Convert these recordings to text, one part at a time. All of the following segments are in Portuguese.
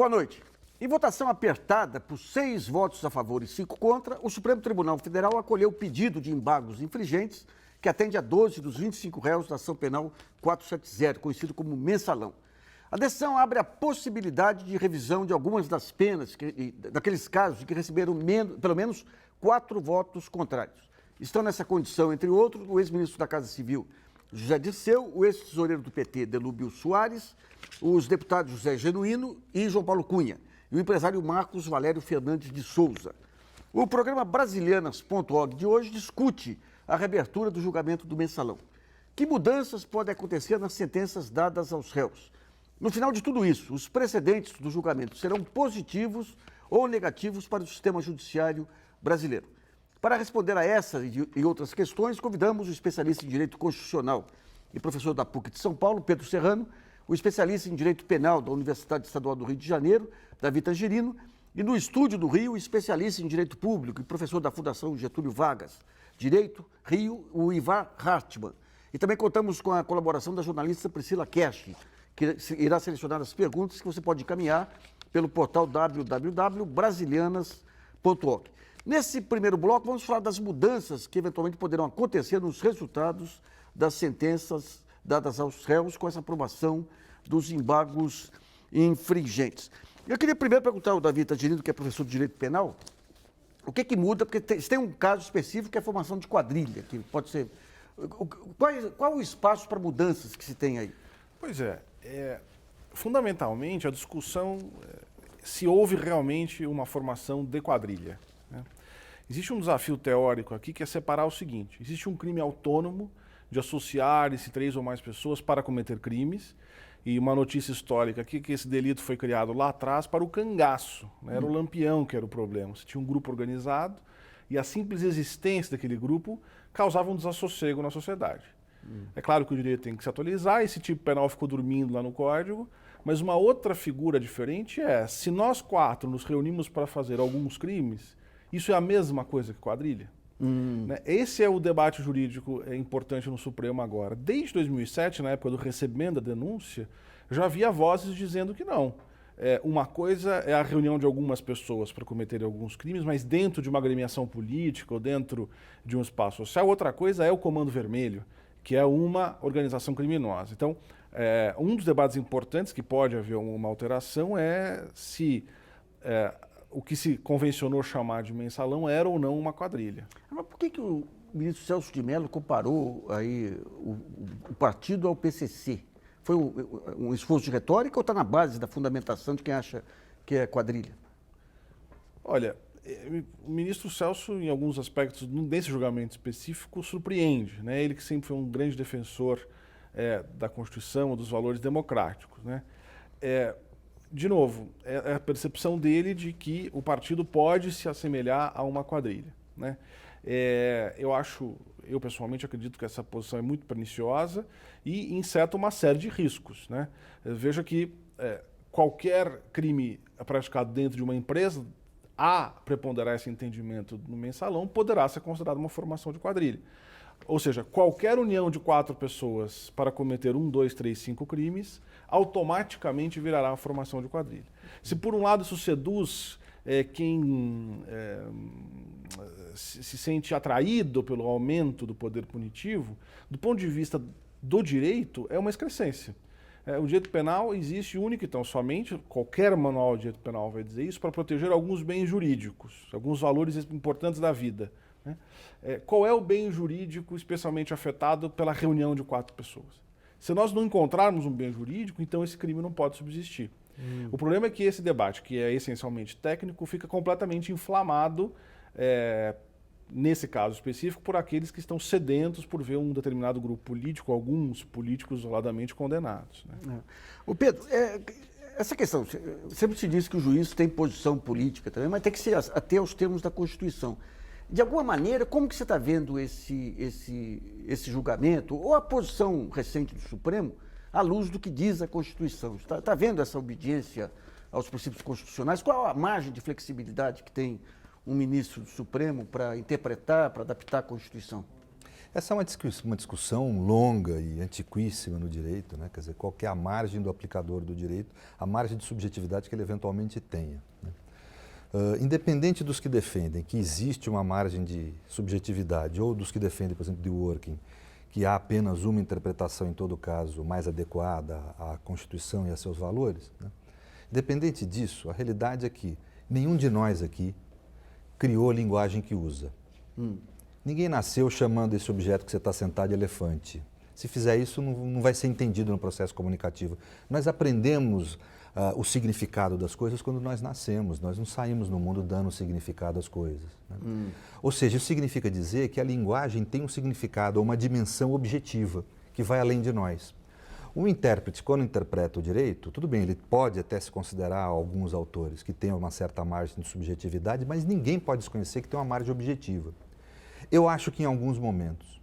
Boa noite. Em votação apertada por 6 votos a favor e 5 contra, o Supremo Tribunal Federal acolheu o pedido de embargos infringentes que atende a 12 dos 25 réus da ação penal 470, conhecido como mensalão. A decisão abre a possibilidade de revisão de algumas das penas, daqueles casos que receberam pelo menos 4 votos contrários. Estão nessa condição, entre outros, o ex-ministro da Casa Civil, José Dirceu, o ex-tesoureiro do PT, Delúbio Soares, os deputados José Genuíno e João Paulo Cunha, e o empresário Marcos Valério Fernandes de Souza. O programa Brasilianas.org de hoje discute a reabertura do julgamento do mensalão. Que mudanças podem acontecer nas sentenças dadas aos réus? No final de tudo isso, os precedentes do julgamento serão positivos ou negativos para o sistema judiciário brasileiro? Para responder a essas e outras questões, convidamos o especialista em Direito Constitucional e professor da PUC de São Paulo, Pedro Serrano, o especialista em Direito Penal da Universidade Estadual do Rio de Janeiro, Davi Tangerino, e no Estúdio do Rio, o especialista em Direito Público e professor da Fundação Getúlio Vargas, Direito, Rio, o Ivar Hartmann. E também contamos com a colaboração da jornalista Priscila Kersh, que irá selecionar as perguntas que você pode encaminhar pelo portal www.brasilianas.org. Nesse primeiro bloco, vamos falar das mudanças que eventualmente poderão acontecer nos resultados das sentenças dadas aos réus com essa aprovação dos embargos infringentes. Eu queria primeiro perguntar ao Davi Tangerino, que é professor de Direito Penal, o que muda, porque tem um caso específico que é a formação de quadrilha, que pode ser... Qual o espaço para mudanças que se tem aí? Pois fundamentalmente a discussão se houve realmente uma formação de quadrilha, né? Existe um desafio teórico aqui que é separar o seguinte: existe um crime autônomo de associar-se 3 ou mais pessoas para cometer crimes, e uma notícia histórica aqui que esse delito foi criado lá atrás para o cangaço, né? Era o Lampião que era o problema. Você tinha um grupo organizado e a simples existência daquele grupo causava um desassossego na sociedade. É claro que o direito tem que se atualizar, esse tipo penal ficou dormindo lá no Código, mas uma outra figura diferente é, se nós 4 nos reunimos para fazer alguns crimes, isso é a mesma coisa que quadrilha? Né? Esse é o debate jurídico importante no Supremo agora. Desde 2007, na época do recebimento da denúncia, já havia vozes dizendo que não. Uma coisa é a reunião de algumas pessoas para cometerem alguns crimes, mas dentro de uma agremiação política ou dentro de um espaço social. Outra coisa é o Comando Vermelho, que é uma organização criminosa. Então, um dos debates importantes que pode haver uma alteração é se o que se convencionou chamar de mensalão era ou não uma quadrilha. Mas por que o ministro Celso de Mello comparou aí o partido ao PCC? Foi um esforço de retórica ou está na base da fundamentação de quem acha que é quadrilha? Olha, o ministro Celso, em alguns aspectos, nesse julgamento específico, surpreende, né? Ele que sempre foi um grande defensor da Constituição, dos valores democráticos, né? De novo, é a percepção dele de que o partido pode se assemelhar a uma quadrilha, né? Eu pessoalmente acredito que essa posição é muito perniciosa e inseta uma série de riscos, né? Veja que qualquer crime praticado dentro de uma empresa, a preponderar esse entendimento no mensalão, poderá ser considerado uma formação de quadrilha. Ou seja, qualquer união de 4 pessoas para cometer 1, 2, 3, 5 crimes, automaticamente virará uma formação de quadrilha. Se por um lado isso seduz quem se sente atraído pelo aumento do poder punitivo, do ponto de vista do direito, é uma excrescência. O direito penal existe único, então, somente, qualquer manual de direito penal vai dizer isso, para proteger alguns bens jurídicos, alguns valores importantes da vida, né? Qual é o bem jurídico especialmente afetado pela reunião de 4 pessoas? Se nós não encontrarmos um bem jurídico, então esse crime não pode subsistir. O problema é que esse debate, que é essencialmente técnico, fica completamente inflamado, nesse caso específico, por aqueles que estão sedentos por ver um determinado grupo político, alguns políticos isoladamente condenados, né? O Pedro, essa questão, sempre se diz que o juiz tem posição política também, mas tem que ser até aos termos da Constituição. De alguma maneira, como que você está vendo esse julgamento, ou a posição recente do Supremo, à luz do que diz a Constituição? Está vendo essa obediência aos princípios constitucionais? Qual a margem de flexibilidade que tem um ministro do Supremo para interpretar, para adaptar a Constituição? Essa é uma discussão longa e antiquíssima no direito, né? Quer dizer, qual que é a margem do aplicador do direito, a margem de subjetividade que ele eventualmente tenha, né? Independente dos que defendem que existe uma margem de subjetividade ou dos que defendem, por exemplo, de working, que há apenas uma interpretação, em todo caso, mais adequada à Constituição e a seus valores, né? Independente disso, a realidade é que nenhum de nós aqui criou a linguagem que usa. Ninguém nasceu chamando esse objeto que você está sentado de elefante. Se fizer isso, não vai ser entendido no processo comunicativo. Nós aprendemos o significado das coisas quando nós nascemos. Nós não saímos no mundo dando significado às coisas, né? Ou seja, isso significa dizer que a linguagem tem um significado, uma dimensão objetiva, que vai além de nós. O intérprete, quando interpreta o direito, tudo bem, ele pode até se considerar alguns autores que têm uma certa margem de subjetividade, mas ninguém pode desconhecer que tem uma margem objetiva. Eu acho que em alguns momentos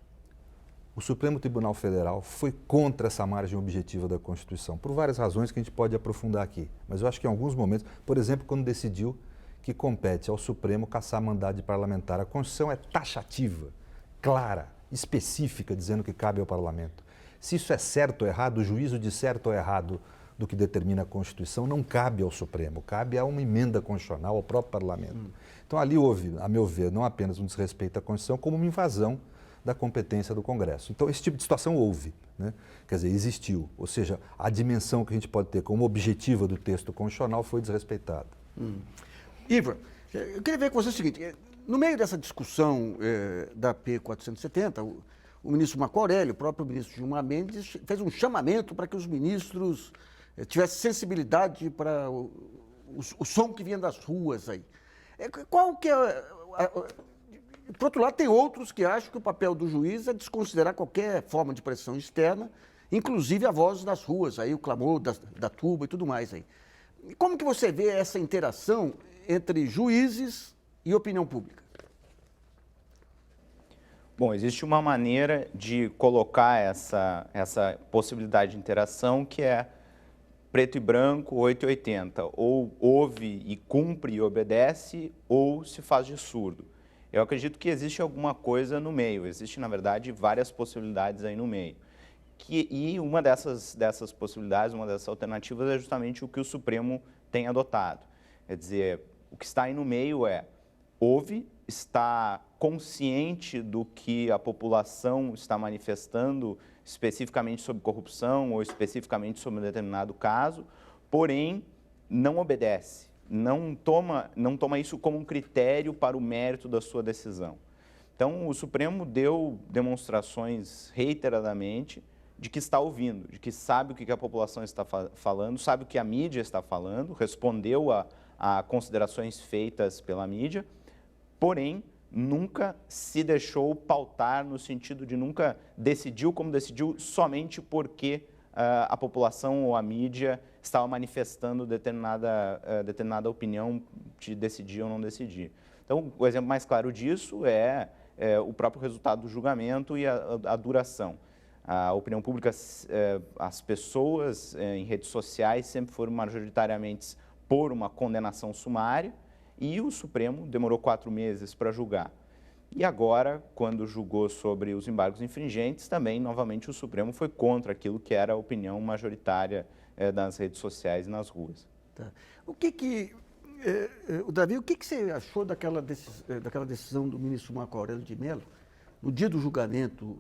o Supremo Tribunal Federal foi contra essa margem objetiva da Constituição, por várias razões que a gente pode aprofundar aqui. Mas eu acho que em alguns momentos, por exemplo, quando decidiu que compete ao Supremo caçar mandado de parlamentar. A Constituição é taxativa, clara, específica, dizendo que cabe ao Parlamento. Se isso é certo ou errado, o juízo de certo ou errado do que determina a Constituição não cabe ao Supremo, cabe a uma emenda constitucional, ao próprio Parlamento. Então ali houve, a meu ver, não apenas um desrespeito à Constituição, como uma invasão da competência do Congresso. Então esse tipo de situação houve, né? Quer dizer, existiu. Ou seja, a dimensão que a gente pode ter como objetiva do texto constitucional foi desrespeitada. Ivan, eu queria ver com você o seguinte, no meio dessa discussão da P 470, o ministro Marco Aurélio, o próprio ministro Gilmar Mendes, fez um chamamento para que os ministros tivessem sensibilidade para o som que vinha das ruas aí. Qual que é... Por outro lado, tem outros que acham que o papel do juiz é desconsiderar qualquer forma de pressão externa, inclusive a voz das ruas, aí, o clamor da tuba e tudo mais aí. Como que você vê essa interação entre juízes e opinião pública? Bom, existe uma maneira de colocar essa possibilidade de interação que é preto e branco, 880. Ou ouve e cumpre e obedece, ou se faz de surdo. Eu acredito que existe alguma coisa no meio. Existe, na verdade, várias possibilidades aí no meio. E uma dessas possibilidades, uma dessas alternativas é justamente o que o Supremo tem adotado. Quer dizer, o que está aí no meio é ouve, está consciente do que a população está manifestando especificamente sobre corrupção ou especificamente sobre um determinado caso, porém não obedece, não toma isso como um critério para o mérito da sua decisão. Então, o Supremo deu demonstrações reiteradamente de que está ouvindo, de que sabe o que a população está falando, sabe o que a mídia está falando, respondeu a considerações feitas pela mídia, porém, nunca se deixou pautar no sentido de nunca decidiu como decidiu somente porque a população ou a mídia estava manifestando determinada opinião de decidir ou não decidir. Então, o exemplo mais claro disso é o próprio resultado do julgamento e a duração. A opinião pública, as pessoas em redes sociais sempre foram majoritariamente por uma condenação sumária, e o Supremo demorou 4 meses para julgar. E agora, quando julgou sobre os embargos infringentes, também, novamente, o Supremo foi contra aquilo que era a opinião majoritária nas redes sociais e nas ruas. Tá. Davi, o que você achou daquela decisão do ministro Marco Aurélio de Mello, no dia do julgamento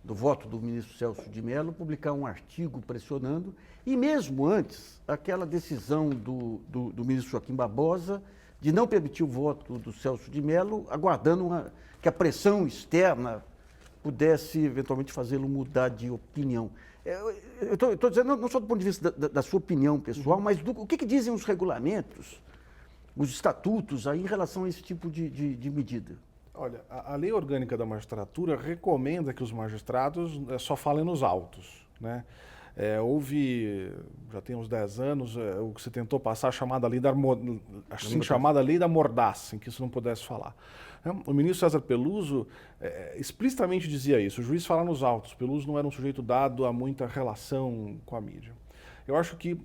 do voto do ministro Celso de Mello, publicar um artigo pressionando, e mesmo antes, aquela decisão do ministro Joaquim Barbosa, de não permitir o voto do Celso de Mello, aguardando que a pressão externa pudesse eventualmente fazê-lo mudar de opinião. Eu estou dizendo não só do ponto de vista da sua opinião pessoal, mas o que dizem os regulamentos, os estatutos aí em relação a esse tipo de medida? Olha, a lei orgânica da magistratura recomenda que os magistrados só falem nos autos, né? Houve, já tem uns 10 anos, o que se tentou passar a chamada lei chamada lei da mordaça, em que isso não pudesse falar. O ministro César Peluso explicitamente dizia isso, o juiz fala nos autos, Peluso não era um sujeito dado a muita relação com a mídia. Eu acho que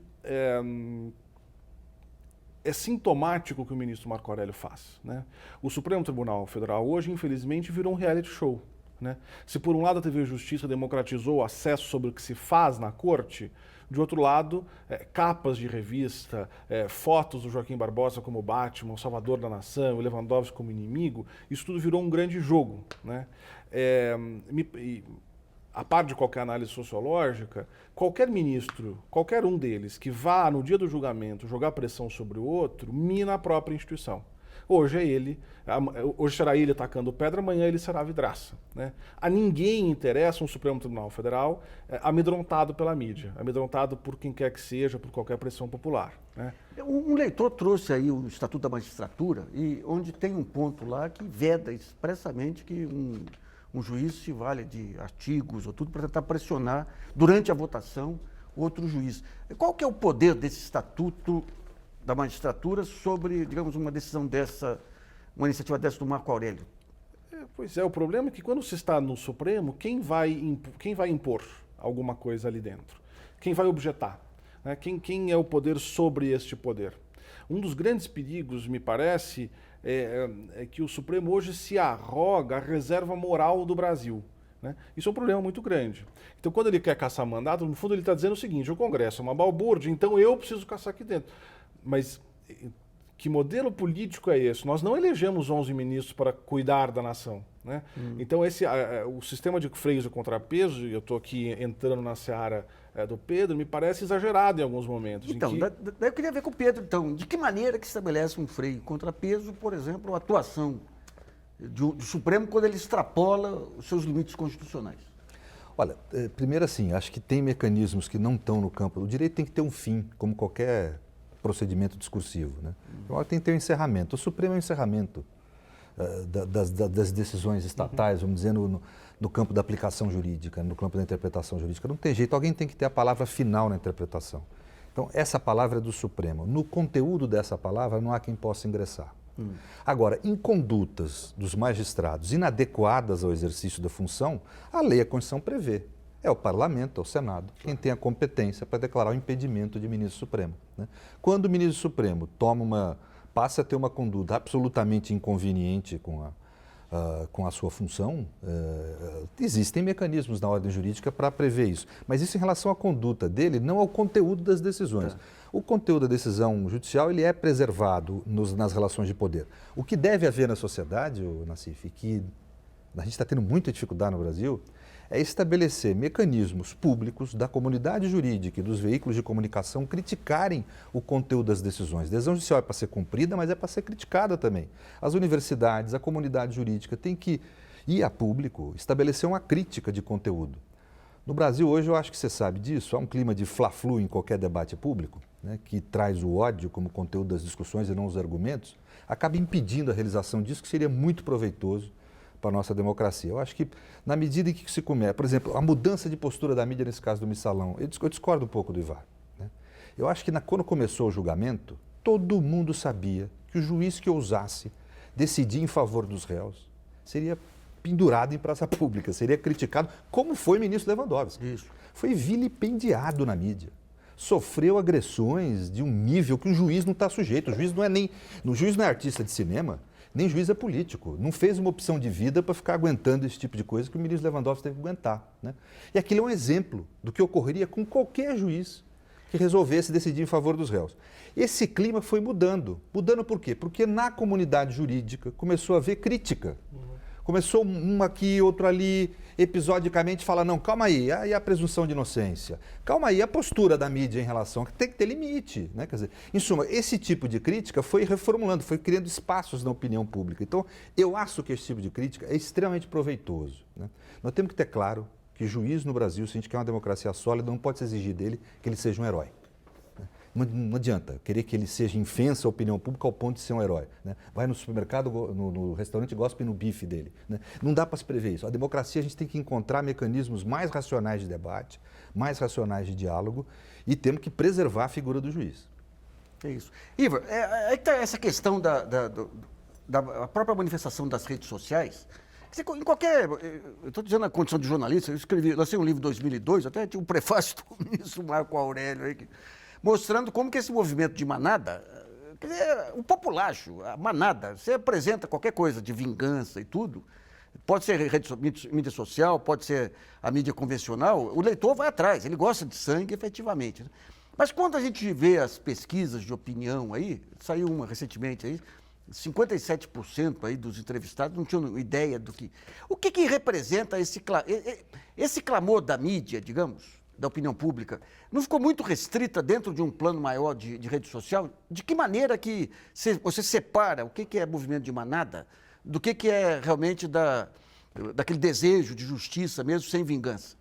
é sintomático o que o ministro Marco Aurélio faz, né? O Supremo Tribunal Federal hoje, infelizmente, virou um reality show, né? Se por um lado a TV Justiça democratizou o acesso sobre o que se faz na corte, de outro lado, capas de revista, fotos do Joaquim Barbosa como Batman, o Salvador da Nação, o Lewandowski como inimigo, isso tudo virou um grande jogo, né? A par de qualquer análise sociológica, qualquer ministro, qualquer um deles que vá no dia do julgamento jogar pressão sobre o outro, mina a própria instituição. Hoje hoje será ele atacando pedra, amanhã ele será a vidraça, né? A ninguém interessa um Supremo Tribunal Federal amedrontado pela mídia, amedrontado por quem quer que seja, por qualquer pressão popular, né? Um leitor trouxe aí o Estatuto da Magistratura, e onde tem um ponto lá que veda expressamente que um juiz se vale de artigos ou tudo para tentar pressionar, durante a votação, outro juiz. Qual que é o poder desse Estatuto da Magistratura sobre, digamos, uma decisão dessa, uma iniciativa dessa do Marco Aurélio? Pois é, o problema é que quando se está no Supremo, quem vai impor alguma coisa ali dentro? Quem vai objetar, né? Quem é o poder sobre este poder? Um dos grandes perigos, me parece, é que o Supremo hoje se arroga a reserva moral do Brasil, né? Isso é um problema muito grande. Então, quando ele quer caçar mandato, no fundo ele está dizendo o seguinte: o Congresso é uma balbúrdia, então eu preciso caçar aqui dentro. Mas que modelo político é esse? Nós não elegemos 11 ministros para cuidar da nação, né? Então, o sistema de freios e contrapeso, e eu estou aqui entrando na seara do Pedro, me parece exagerado em alguns momentos. Então, daí eu queria ver com o Pedro, então, de que maneira que se estabelece um freio e contrapeso, por exemplo, a atuação do Supremo quando ele extrapola os seus limites constitucionais? Olha, primeiro assim, acho que tem mecanismos que não estão no campo. O direito tem que ter um fim, como qualquer procedimento discursivo, né? Então, tem que ter um encerramento. O Supremo é um encerramento das decisões estatais, vamos dizer, no campo da aplicação jurídica, no campo da interpretação jurídica. Não tem jeito, alguém tem que ter a palavra final na interpretação. Então, essa palavra é do Supremo. No conteúdo dessa palavra, não há quem possa ingressar. Agora, em condutas dos magistrados inadequadas ao exercício da função, a lei e a Constituição prevê. É o Parlamento, é o Senado, quem tem a competência para declarar o impedimento de ministro supremo, né? Quando o ministro supremo passa a ter uma conduta absolutamente inconveniente com a sua função, existem mecanismos na ordem jurídica para prever isso. Mas isso em relação à conduta dele, não ao conteúdo das decisões. O conteúdo da decisão judicial ele é preservado nas relações de poder. O que deve haver na sociedade, Nassif, que a gente está tendo muita dificuldade no Brasil, é estabelecer mecanismos públicos da comunidade jurídica e dos veículos de comunicação criticarem o conteúdo das decisões. A decisão judicial é para ser cumprida, mas é para ser criticada também. As universidades, a comunidade jurídica tem que ir a público estabelecer uma crítica de conteúdo. No Brasil hoje, eu acho que você sabe disso, há um clima de fla-flu em qualquer debate público, né, que traz o ódio como conteúdo das discussões e não os argumentos, acaba impedindo a realização disso, que seria muito proveitoso para a nossa democracia. Eu acho que, na medida em que se começa, por exemplo, a mudança de postura da mídia nesse caso do Mensalão, eu discordo um pouco do Ivar, né? Eu acho que quando começou o julgamento, todo mundo sabia que o juiz que ousasse decidir em favor dos réus seria pendurado em praça pública, seria criticado, como foi o ministro Lewandowski. Isso. Foi vilipendiado na mídia. Sofreu agressões de um nível que o juiz não está sujeito. O juiz não é artista de cinema, nem juiz é político. Não fez uma opção de vida para ficar aguentando esse tipo de coisa que o ministro Lewandowski teve que aguentar, né? E aquilo é um exemplo do que ocorreria com qualquer juiz que resolvesse decidir em favor dos réus. Esse clima foi mudando. Mudando por quê? Porque na comunidade jurídica começou a haver crítica. Começou um aqui, outro ali, episodicamente fala, não, calma aí, e a presunção de inocência? Calma aí, a postura da mídia em relação, que tem que ter limite, né? Quer dizer, em suma, esse tipo de crítica foi reformulando, foi criando espaços na opinião pública. Então, eu acho que esse tipo de crítica é extremamente proveitoso, né? Nós temos que ter claro que juiz no Brasil, se a gente quer uma democracia sólida, não pode se exigir dele que ele seja um herói. Não adianta querer que ele seja infensa a opinião pública ao ponto de ser um herói, né? Vai no supermercado, no restaurante, gospe no bife dele, né? Não dá para se prever isso. A democracia a gente tem que encontrar mecanismos mais racionais de debate, mais racionais de diálogo e temos que preservar a figura do juiz. É isso. Ivar, aí está essa questão da própria manifestação das redes sociais. Em qualquer, eu estou dizendo a condição de jornalista, eu lancei um livro em 2002, até tinha um prefácio do ministro Marco Aurélio aí, mostrando como que esse movimento de manada, quer dizer, o populacho, a manada, você apresenta qualquer coisa de vingança e tudo, Pode ser mídia social, pode ser a mídia convencional, o leitor vai atrás, ele gosta de sangue efetivamente. Né? Mas quando a gente vê as pesquisas de opinião aí, saiu uma recentemente aí, 57% aí dos entrevistados não tinham ideia do que... O que representa esse clamor da mídia, digamos, da opinião pública? Não ficou muito restrita dentro de um plano maior de rede social? De que maneira que você separa o que é movimento de manada do que é realmente daquele desejo de justiça mesmo, sem vingança?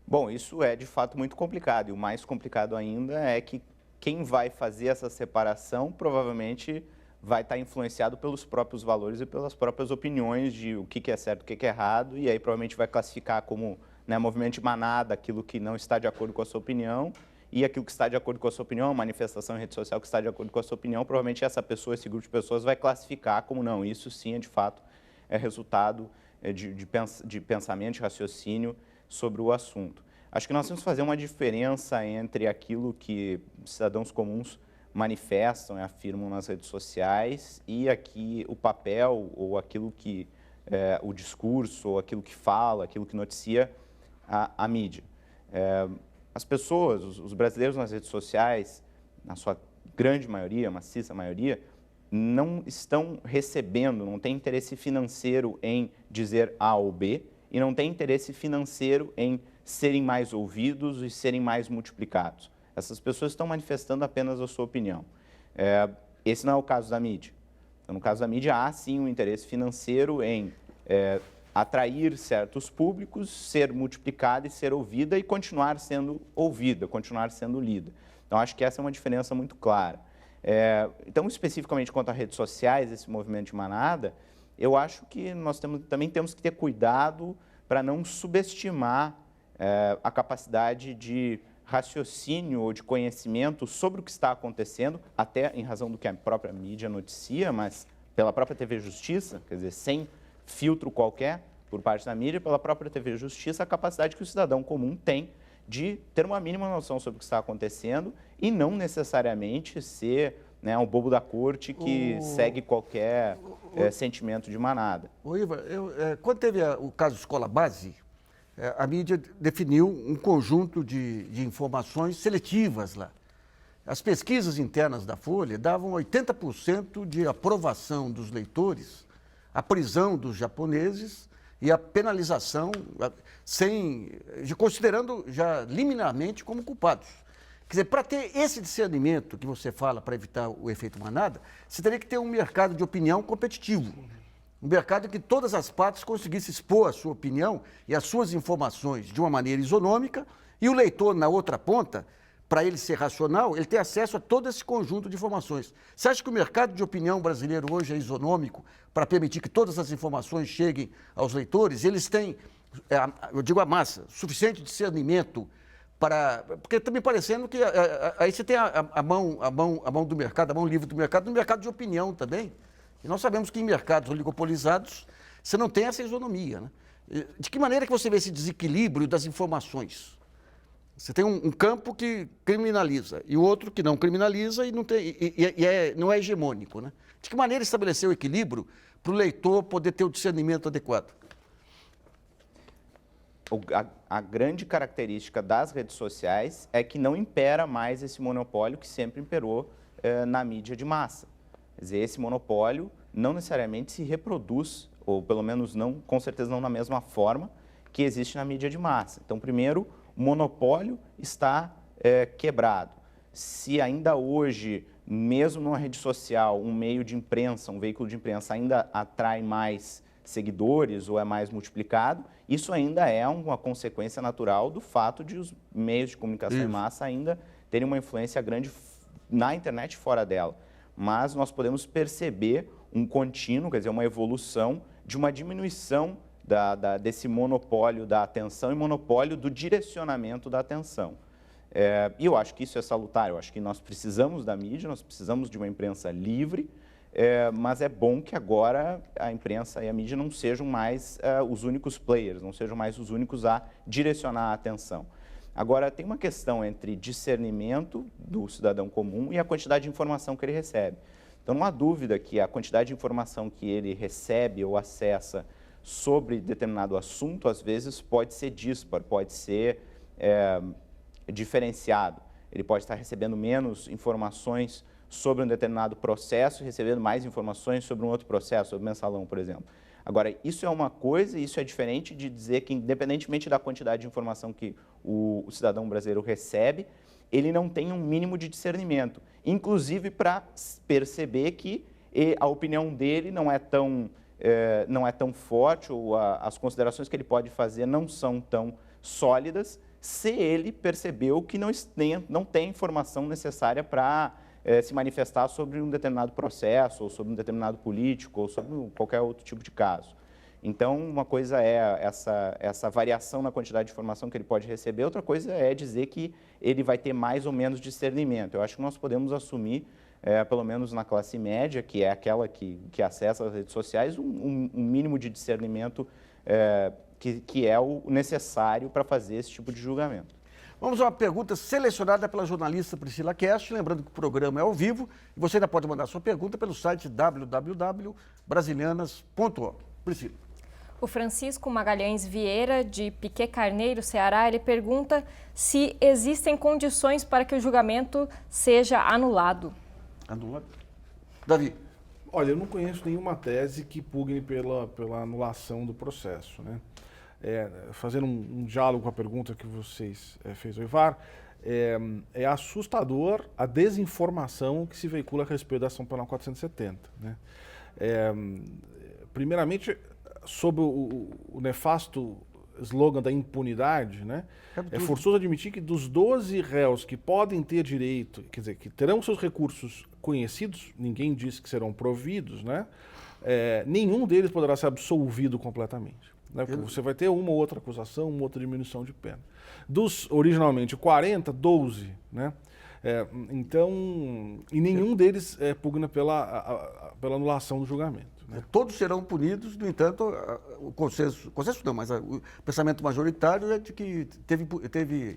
Bom, isso é de fato muito complicado. E o mais complicado ainda é que quem vai fazer essa separação provavelmente vai estar influenciado pelos próprios valores e pelas próprias opiniões de o que é certo, o que é errado, e aí provavelmente vai classificar como, né, movimento de manada aquilo que não está de acordo com a sua opinião, e aquilo que está de acordo com a sua opinião, manifestação em rede social que está de acordo com a sua opinião, provavelmente essa pessoa, esse grupo de pessoas vai classificar como não, isso sim é de fato resultado de pensamento, de raciocínio sobre o assunto. Acho que nós temos que fazer uma diferença entre aquilo que cidadãos comuns manifestam e afirmam nas redes sociais e aqui o papel ou aquilo que o discurso, ou aquilo que fala, aquilo que noticia a mídia. As pessoas, os brasileiros nas redes sociais, na sua grande maioria, maciça maioria, não estão recebendo, não tem interesse financeiro em dizer A ou B e não tem interesse financeiro em serem mais ouvidos e serem mais multiplicados. Essas pessoas estão manifestando apenas a sua opinião. Esse não é o caso da mídia. Então, no caso da mídia, há sim um interesse financeiro em atrair certos públicos, ser multiplicada e ser ouvida e continuar sendo ouvida, continuar sendo lida. Então, acho que essa é uma diferença muito clara. Então, especificamente quanto a redes sociais, esse movimento de manada, eu acho que nós também temos que ter cuidado para não subestimar a capacidade de raciocínio ou de conhecimento sobre o que está acontecendo, até em razão do que a própria mídia noticia, mas pela própria TV Justiça, quer dizer, sem filtro qualquer por parte da mídia, pela própria TV Justiça, a capacidade que o cidadão comum tem de ter uma mínima noção sobre o que está acontecendo e não necessariamente ser, né, um bobo da corte que segue qualquer sentimento de manada. Iva, quando teve o caso Escola Base, a mídia definiu um conjunto de informações seletivas lá. As pesquisas internas da Folha davam 80% de aprovação dos leitores, a prisão dos japoneses e a penalização, considerando já liminarmente como culpados. Quer dizer, para ter esse discernimento que você fala para evitar o efeito manada, você teria que ter um mercado de opinião competitivo. Um mercado em que todas as partes conseguissem expor a sua opinião e as suas informações de uma maneira isonômica e o leitor, na outra ponta, para ele ser racional, ele ter acesso a todo esse conjunto de informações. Você acha que o mercado de opinião brasileiro hoje é isonômico para permitir que todas as informações cheguem aos leitores? Eles têm, eu digo a massa, suficiente discernimento para... Porque está me parecendo que aí você tem a mão do mercado, a mão livre do mercado, no mercado de opinião também. E nós sabemos que em mercados oligopolizados você não tem essa isonomia. Né? De que maneira que você vê esse desequilíbrio das informações? Você tem um campo que criminaliza e o outro que não criminaliza e não é hegemônico. Né? De que maneira estabelecer o equilíbrio para o leitor poder ter o discernimento adequado? A grande característica das redes sociais é que não impera mais esse monopólio que sempre imperou na mídia de massa. Quer dizer, esse monopólio não necessariamente se reproduz, ou pelo menos não, com certeza não na mesma forma que existe na mídia de massa. Então, primeiro, o monopólio está quebrado. Se ainda hoje, mesmo numa rede social, um meio de imprensa, um veículo de imprensa ainda atrai mais seguidores ou é mais multiplicado, isso ainda é uma consequência natural do fato de os meios de comunicação em massa ainda terem uma influência grande na internet e fora dela. Mas nós podemos perceber um contínuo, quer dizer, uma evolução de uma diminuição desse monopólio da atenção e monopólio do direcionamento da atenção. E eu acho que isso é salutar, eu acho que nós precisamos da mídia, nós precisamos de uma imprensa livre, mas é bom que agora a imprensa e a mídia não sejam mais os únicos players, não sejam mais os únicos a direcionar a atenção. Agora, tem uma questão entre discernimento do cidadão comum e a quantidade de informação que ele recebe. Então, não há dúvida que a quantidade de informação que ele recebe ou acessa sobre determinado assunto, às vezes, pode ser dispar, pode ser diferenciado. Ele pode estar recebendo menos informações sobre um determinado processo e recebendo mais informações sobre um outro processo, sobre o mensalão, por exemplo. Agora, isso é uma coisa, isso é diferente de dizer que, independentemente da quantidade de informação que o cidadão brasileiro recebe, ele não tem um mínimo de discernimento, inclusive para perceber que a opinião dele não é tão forte, ou as considerações que ele pode fazer não são tão sólidas, se ele percebeu que não tem informação necessária para se manifestar sobre um determinado processo, ou sobre um determinado político, ou sobre qualquer outro tipo de caso. Então, uma coisa é essa variação na quantidade de informação que ele pode receber, outra coisa é dizer que ele vai ter mais ou menos discernimento. Eu acho que nós podemos assumir, pelo menos na classe média, que é aquela que acessa as redes sociais, um mínimo de discernimento que é o necessário para fazer esse tipo de julgamento. Vamos a uma pergunta selecionada pela jornalista Priscila Cast, lembrando que o programa é ao vivo e você ainda pode mandar sua pergunta pelo site www.brasilianas.org. Priscila. O Francisco Magalhães Vieira, de Piquet Carneiro, Ceará, ele pergunta se existem condições para que o julgamento seja anulado. Anulado? Davi. Olha, eu não conheço nenhuma tese que pugne pela anulação do processo, né? Fazendo um diálogo com a pergunta que vocês fez, Ivar, é assustador a desinformação que se veicula a respeito da ação penal 470. Né? Primeiramente, sob o nefasto slogan da impunidade, né? É forçoso admitir que dos 12 réus que podem ter direito, quer dizer, que terão seus recursos conhecidos, ninguém disse que serão providos, né? Nenhum deles poderá ser absolvido completamente. Né? Você vai ter uma ou outra acusação, uma outra diminuição de pena. Dos, originalmente, 40, 12, né? Então, e nenhum deles pugna pela anulação do julgamento. Né? Todos serão punidos, no entanto, o consenso não, mas o pensamento majoritário é de que teve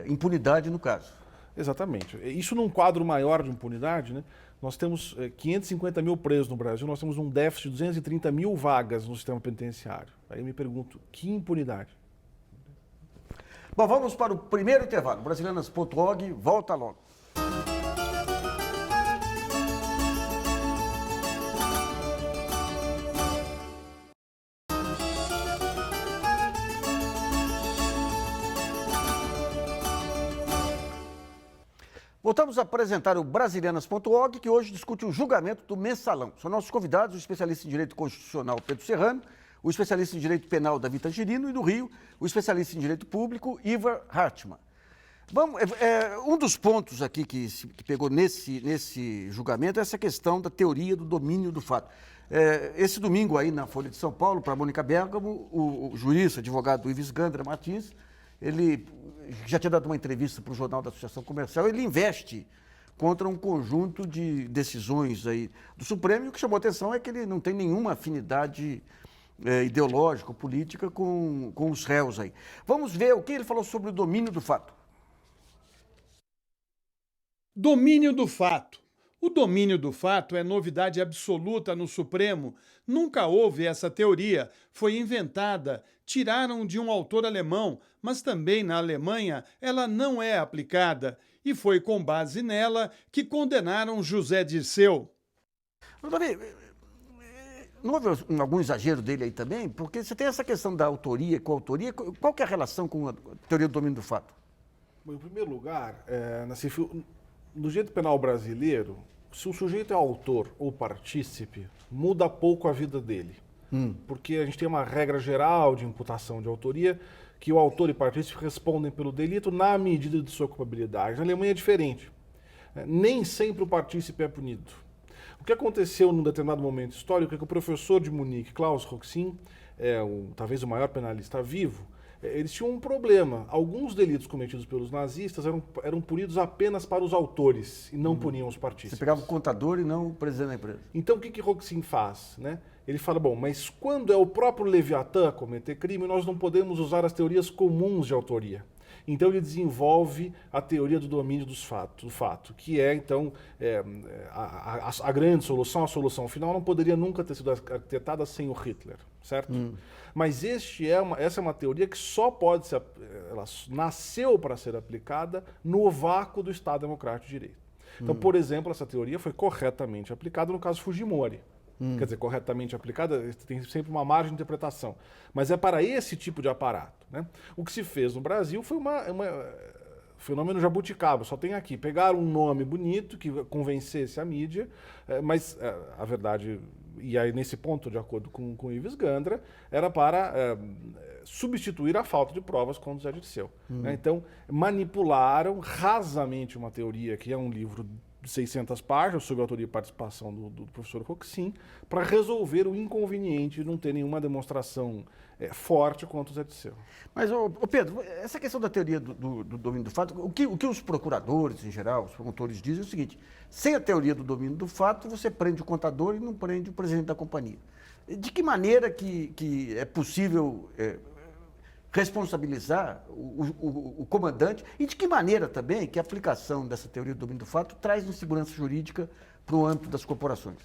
impunidade no caso. Exatamente. Isso num quadro maior de impunidade, né? Nós temos 550 mil presos no Brasil, nós temos um déficit de 230 mil vagas no sistema penitenciário. Aí eu me pergunto, que impunidade? Bom, vamos para o primeiro intervalo. Brasilianas.org, volta logo. Voltamos a apresentar o Brasilianas.org, que hoje discute o julgamento do mensalão. São nossos convidados o especialista em Direito Constitucional Pedro Serrano, o especialista em Direito Penal Davi Tangirino e, do Rio, o especialista em Direito Público Ivar Hartmann. Um dos pontos aqui que pegou nesse julgamento é essa questão da teoria do domínio do fato. Esse domingo aí na Folha de São Paulo, para Mônica Bergamo, o jurista, advogado Ives Gandra Martins, ele já tinha dado uma entrevista para o Jornal da Associação Comercial, ele investe contra um conjunto de decisões aí do Supremo, e o que chamou a atenção é que ele não tem nenhuma afinidade ideológica ou política com os réus aí. Vamos ver o que ele falou sobre o domínio do fato. Domínio do fato. O domínio do fato é novidade absoluta no Supremo. Nunca houve essa teoria. Foi inventada. Tiraram de um autor alemão, mas também na Alemanha ela não é aplicada. E foi com base nela que condenaram José Dirceu. Não houve algum exagero dele aí também? Porque você tem essa questão da autoria e coautoria. Qual que é a relação com a teoria do domínio do fato? Bom, em primeiro lugar, no direito penal brasileiro, se o sujeito é autor ou partícipe, muda pouco a vida dele. Porque a gente tem uma regra geral de imputação de autoria, que o autor e partícipe respondem pelo delito na medida de sua culpabilidade. Na Alemanha é diferente. Nem sempre o partícipe é punido. O que aconteceu num determinado momento histórico é que o professor de Munique, Klaus Roxin, talvez o maior penalista vivo, eles tinham um problema. Alguns delitos cometidos pelos nazistas eram punidos apenas para os autores e não puniam os partícipes. Você pegava o contador e não o presidente da empresa. Então o que Roxin faz? Né? Ele fala, bom, mas quando é o próprio Leviatã a cometer crime, nós não podemos usar as teorias comuns de autoria. Então ele desenvolve a teoria do domínio do fato, que é, então, a grande solução, a solução final não poderia nunca ter sido arquitetada sem o Hitler, certo? Mas essa é uma teoria que só pode ser, ela nasceu para ser aplicada no vácuo do Estado Democrático de Direito. Então, por exemplo, essa teoria foi corretamente aplicada no caso Fujimori. Quer dizer, corretamente aplicada, tem sempre uma margem de interpretação. Mas é para esse tipo de aparato, né? O que se fez no Brasil foi fenômeno jabuticaba, só tem aqui. Pegaram um nome bonito que convencesse a mídia, mas a verdade, e aí nesse ponto, de acordo com o Ives Gandra, era para substituir a falta de provas contra o Zé Dirceu. Né? Então, manipularam rasamente uma teoria que é um livro de 600 páginas, sob a autoria e participação do professor Roxin, para resolver o inconveniente de não ter nenhuma demonstração forte contra o Zé Dirceu. Mas, Pedro, essa questão da teoria do domínio do fato, o que os procuradores, em geral, os promotores dizem é o seguinte: sem a teoria do domínio do fato, você prende o contador e não prende o presidente da companhia. De que maneira que é possível responsabilizar o comandante e de que maneira também que a aplicação dessa teoria do domínio do fato traz insegurança jurídica para o âmbito das corporações?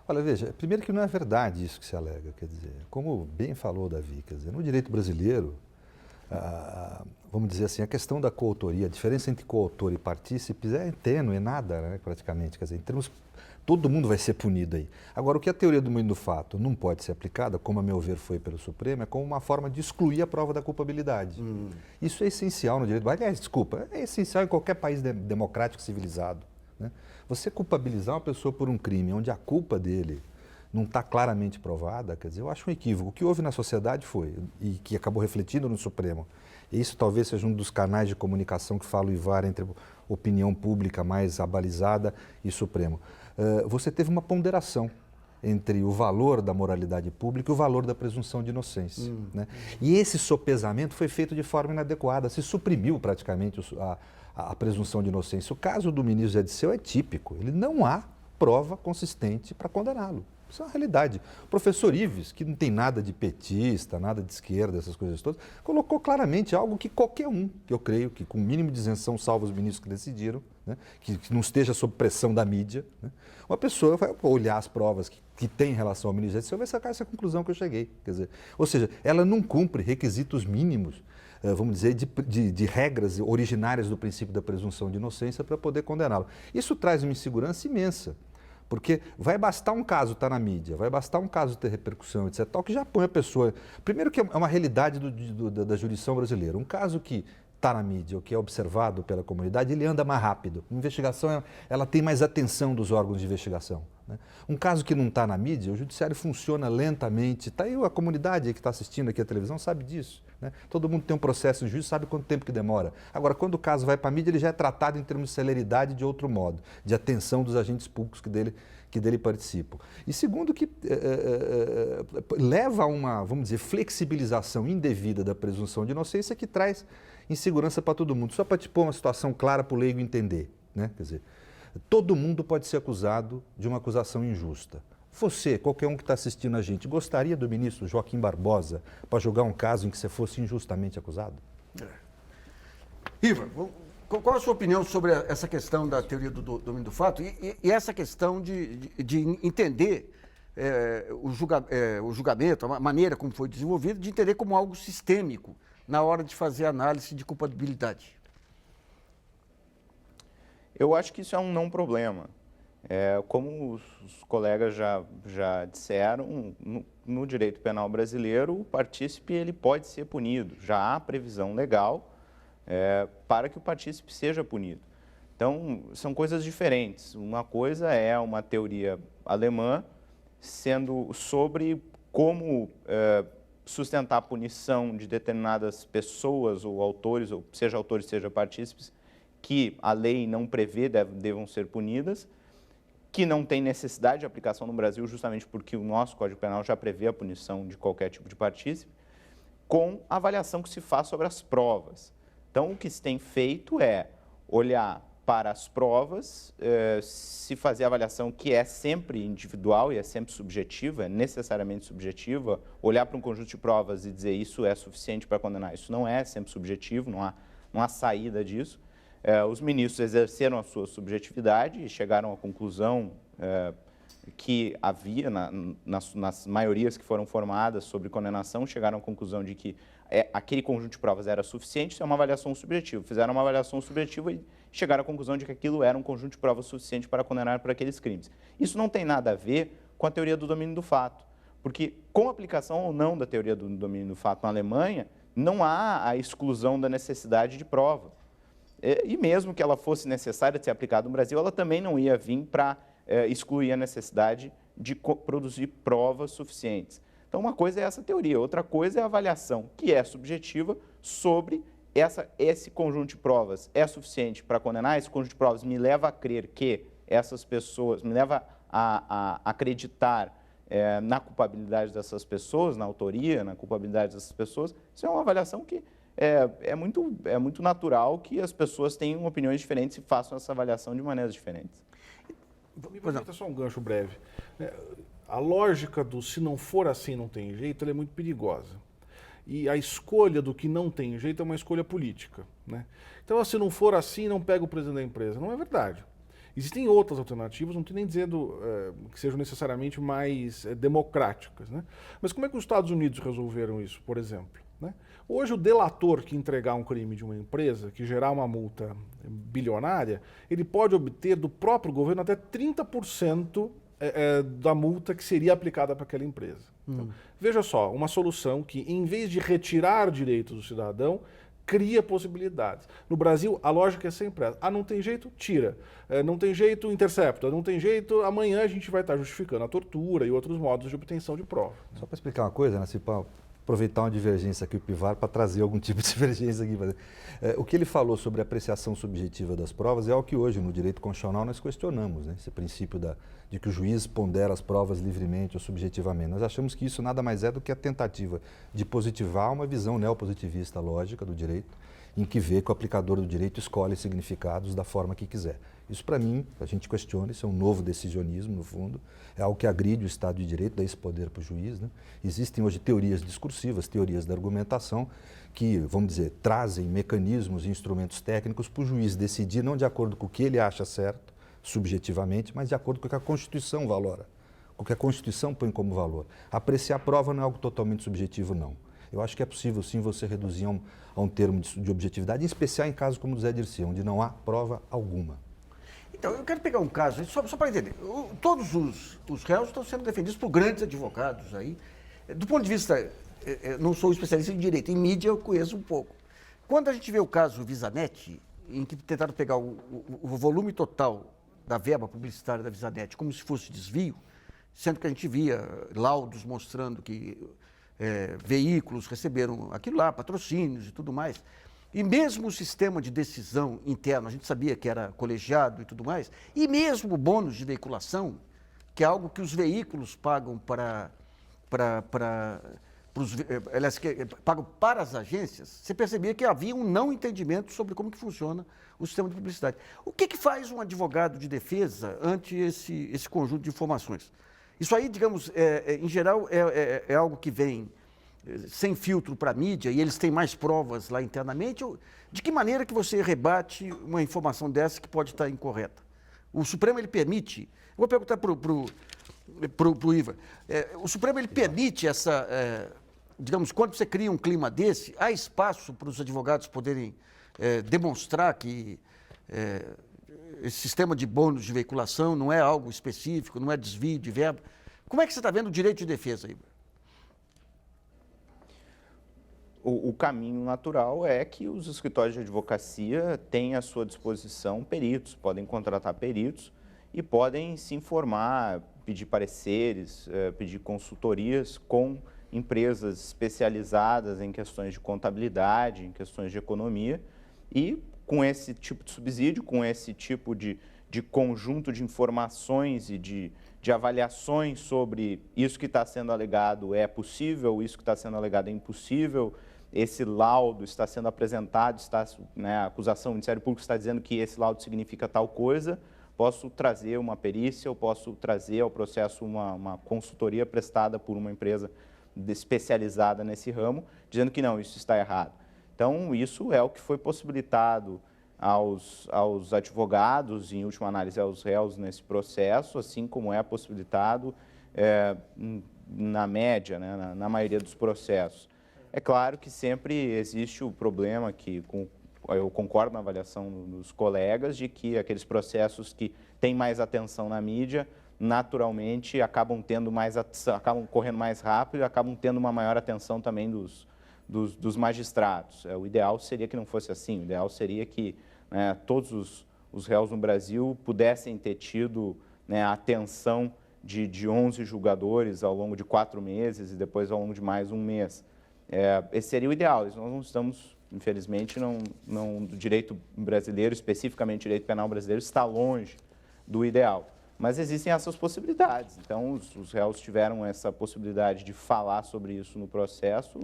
Olha, veja, primeiro que não é verdade isso que se alega, quer dizer, como bem falou Davi, quer dizer, no direito brasileiro, vamos dizer assim, a questão da coautoria, a diferença entre coautor e partícipes é tênue, é nada, né, praticamente, quer dizer, em termos, todo mundo vai ser punido aí. Agora, o que a teoria do domínio do fato não pode ser aplicada, como a meu ver foi pelo Supremo, é como uma forma de excluir a prova da culpabilidade. Isso é essencial no direito, aliás, desculpa, é essencial em qualquer país democrático civilizado, né? Você culpabilizar uma pessoa por um crime onde a culpa dele não está claramente provada, quer dizer, eu acho um equívoco. O que houve na sociedade foi, e que acabou refletindo no Supremo, e isso talvez seja um dos canais de comunicação que fala o IVAR entre opinião pública mais abalizada e Supremo. Você teve uma ponderação entre o valor da moralidade pública e o valor da presunção de inocência. Né? E esse sopesamento foi feito de forma inadequada, se suprimiu praticamente a presunção de inocência. O caso do ministro Zé Dirceu é típico, ele não há prova consistente para condená-lo. Isso é uma realidade. O professor Ives, que não tem nada de petista, nada de esquerda, essas coisas todas, colocou claramente algo que qualquer um, que eu creio que com o mínimo de isenção, salvo os ministros que decidiram, né, que não esteja sob pressão da mídia, né, uma pessoa vai olhar as provas que tem em relação ao ministro Zé Dirceu e vai sacar essa conclusão que eu cheguei. Quer dizer, ou seja, ela não cumpre requisitos mínimos, vamos dizer, de regras originárias do princípio da presunção de inocência para poder condená-lo. Isso traz uma insegurança imensa, porque vai bastar um caso estar na mídia, vai bastar um caso ter repercussão, etc., tal, que já põe a pessoa... Primeiro que é uma realidade da jurisdição brasileira. Um caso que está na mídia, ou que é observado pela comunidade, ele anda mais rápido. A investigação, ela tem mais atenção dos órgãos de investigação. Né? Um caso que não está na mídia, o judiciário funciona lentamente. Está aí a comunidade que está assistindo aqui a televisão sabe disso. Né? Todo mundo tem um processo em juízo, sabe quanto tempo que demora. Agora, quando o caso vai para a mídia, ele já é tratado em termos de celeridade de outro modo, de atenção dos agentes públicos que dele participam. E segundo, que leva a uma, vamos dizer, flexibilização indevida da presunção de inocência que traz insegurança para todo mundo. Só para te pôr uma situação clara para o leigo entender, né? Quer dizer, todo mundo pode ser acusado de uma acusação injusta. Você, qualquer um que está assistindo a gente, gostaria do ministro Joaquim Barbosa para julgar um caso em que você fosse injustamente acusado? Iva, qual a sua opinião sobre essa questão da teoria do domínio do fato e essa questão de entender o julgamento, a maneira como foi desenvolvido, de entender como algo sistêmico na hora de fazer análise de culpabilidade? Eu acho que isso é um não problema. Como os colegas já disseram, no direito penal brasileiro, o partícipe ele pode ser punido. Já há previsão legal para que o partícipe seja punido. Então, são coisas diferentes. Uma coisa é uma teoria alemã sendo sobre como sustentar a punição de determinadas pessoas ou autores, ou seja autores, seja partícipes, que a lei não prevê devam ser punidas, que não tem necessidade de aplicação no Brasil, justamente porque o nosso Código Penal já prevê a punição de qualquer tipo de partícipe, com a avaliação que se faz sobre as provas. Então, o que se tem feito é olhar para as provas, se fazer a avaliação que é sempre individual e é sempre subjetiva, é necessariamente subjetiva, olhar para um conjunto de provas e dizer isso é suficiente para condenar, isso não é sempre subjetivo, não há saída disso. Os ministros exerceram a sua subjetividade e chegaram à conclusão que havia nas maiorias que foram formadas sobre condenação, chegaram à conclusão de que aquele conjunto de provas era suficiente, isso é uma avaliação subjetiva. Fizeram uma avaliação subjetiva e chegaram à conclusão de que aquilo era um conjunto de provas suficiente para condenar por aqueles crimes. Isso não tem nada a ver com a teoria do domínio do fato, porque com a aplicação ou não da teoria do domínio do fato na Alemanha, não há a exclusão da necessidade de prova. E mesmo que ela fosse necessária de ser aplicada no Brasil, ela também não ia vir para excluir a necessidade de produzir provas suficientes. Então, uma coisa é essa teoria, outra coisa é a avaliação, que é subjetiva, sobre esse conjunto de provas é suficiente para condenar, esse conjunto de provas me leva a crer que essas pessoas, me leva a acreditar na culpabilidade dessas pessoas, na autoria, na culpabilidade dessas pessoas. Isso é uma avaliação que é muito natural que as pessoas tenham opiniões diferentes e façam essa avaliação de maneiras diferentes. Me permita só um gancho breve. A lógica do se não for assim não tem jeito, ela é muito perigosa. E a escolha do que não tem jeito é uma escolha política, né? Então, se não for assim, não pega o presidente da empresa. Não é verdade. Existem outras alternativas, não estou nem dizendo que sejam necessariamente mais democráticas, né? Mas como é que os Estados Unidos resolveram isso, por exemplo, né? Hoje, o delator que entregar um crime de uma empresa, que gerar uma multa bilionária, ele pode obter do próprio governo até 30% da multa que seria aplicada para aquela empresa. Então, veja só, uma solução que, em vez de retirar direitos do cidadão, cria possibilidades. No Brasil, a lógica é sempre essa. Não tem jeito, tira. Não tem jeito, intercepta. Não tem jeito, amanhã a gente vai estar justificando a tortura e outros modos de obtenção de prova. Só para explicar uma coisa, né, para aproveitar uma divergência aqui, o Pivar, para trazer algum tipo de divergência aqui. O que ele falou sobre a apreciação subjetiva das provas é o que hoje, no direito constitucional, nós questionamos, né? Esse princípio de que o juiz pondera as provas livremente ou subjetivamente. Nós achamos que isso nada mais é do que a tentativa de positivar uma visão neopositivista lógica do direito, em que vê que o aplicador do direito escolhe significados da forma que quiser. Isso, para mim, a gente questiona, isso é um novo decisionismo, no fundo, é algo que agride o Estado de Direito, dá esse poder para o juiz, né? Existem hoje teorias discursivas, teorias da argumentação, que, vamos dizer, trazem mecanismos e instrumentos técnicos para o juiz decidir, não de acordo com o que ele acha certo, subjetivamente, mas de acordo com o que a Constituição valora, com o que a Constituição põe como valor. Apreciar a prova não é algo totalmente subjetivo, não. Eu acho que é possível, sim, você reduzir a um termo de objetividade, em especial em casos como o do Zé Dirceu, onde não há prova alguma. Então, eu quero pegar um caso, só para entender. Todos os réus estão sendo defendidos por grandes advogados aí. Do ponto de vista, não sou especialista em direito, em mídia eu conheço um pouco. Quando a gente vê o caso Visanet, em que tentaram pegar o volume total da verba publicitária da Visanet como se fosse desvio, sendo que a gente via laudos mostrando que veículos receberam aquilo lá, patrocínios e tudo mais. E mesmo o sistema de decisão interno, a gente sabia que era colegiado e tudo mais, e mesmo o bônus de veiculação, que é algo que os veículos pagam pagam para as agências, você percebia que havia um não entendimento sobre como que funciona o sistema de publicidade. O que faz um advogado de defesa ante esse conjunto de informações? Isso aí, digamos, em geral, é algo que vem sem filtro para a mídia e eles têm mais provas lá internamente. De que maneira que você rebate uma informação dessa que pode estar incorreta? O Supremo, ele permite... Vou perguntar para o Ivar. O Supremo, ele permite essa... digamos, quando você cria um clima desse, há espaço para os advogados poderem demonstrar que esse sistema de bônus de veiculação não é algo específico, não é desvio de verba. Como é que você está vendo o direito de defesa, Ivar? O caminho natural é que os escritórios de advocacia têm à sua disposição peritos, podem contratar peritos e podem se informar, pedir pareceres, pedir consultorias com empresas especializadas em questões de contabilidade, em questões de economia, e com esse tipo de subsídio, com esse tipo de conjunto de informações e de avaliações sobre isso que está sendo alegado é possível, isso que está sendo alegado é impossível, esse laudo está sendo apresentado, né, a acusação, o Ministério Público está dizendo que esse laudo significa tal coisa, posso trazer uma perícia, eu posso trazer ao processo uma consultoria prestada por uma empresa especializada nesse ramo, dizendo que não, isso está errado. Então, isso é o que foi possibilitado aos advogados, em última análise aos réus nesse processo, assim como é possibilitado na média, né, na maioria dos processos. É claro que sempre existe o problema que, eu concordo na avaliação dos colegas, de que aqueles processos que têm mais atenção na mídia, naturalmente acabam correndo mais rápido e acabam tendo uma maior atenção também dos magistrados. O ideal seria que não fosse assim, o ideal seria que, né, todos os réus no Brasil pudessem ter tido, né, a atenção de 11 julgadores ao longo de 4 meses e depois ao longo de mais um mês. Esse seria o ideal. Nós não estamos, infelizmente, o direito brasileiro, especificamente o direito penal brasileiro, está longe do ideal. Mas existem essas possibilidades. Então, os réus tiveram essa possibilidade de falar sobre isso no processo,